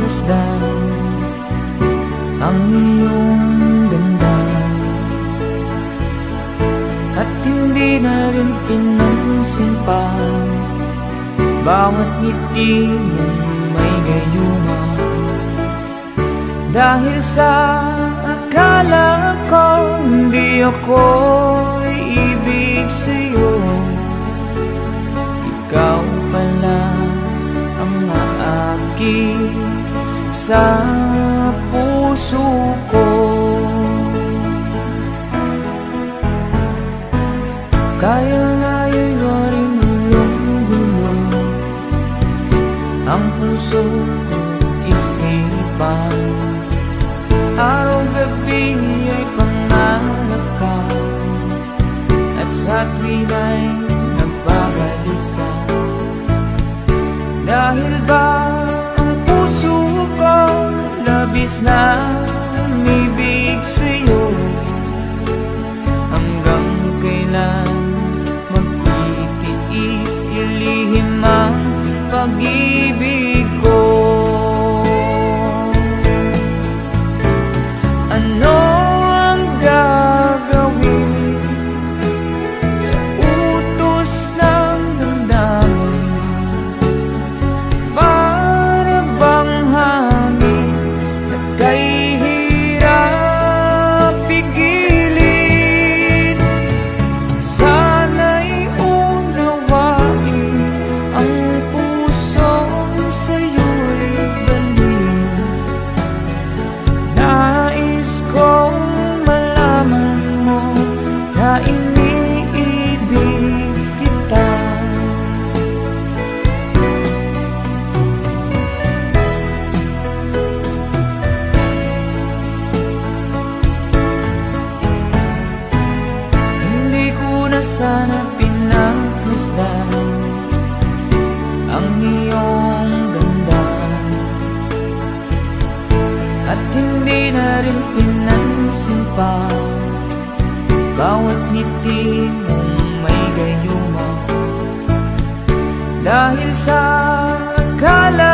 pinagmasdan ang iyong ganda, at hindi na rin pinansin pa bawat ngiti mong may gayuma. Dahil sa akala ko hindi ako ibig sa'yo, ikaw pala ang aakit sa puso ko. Kaya nga'y waring gulong-gulong ang puso ko't isipan, araw-gabi ay pangarap ka, at sa tuwin ay nagbabalisa. Dahil ba ang puso ko labis na umibig sa'yo, hanggang kailan magtitiis ilihim ang pag-ibig ko? Ano ang gagawin sa utos ng damdamin? Para bang hangin na kay hirap pigilin? Sana'y unawain ang pusong sa'yo'y balin. Nais kong malaman mo na iniibig kita. Hindi ko na sana pinagmasdan ang iyong ganda, at hindi na rin pinansin pa bawat ngiti mong may gayuma. Dahil sa akala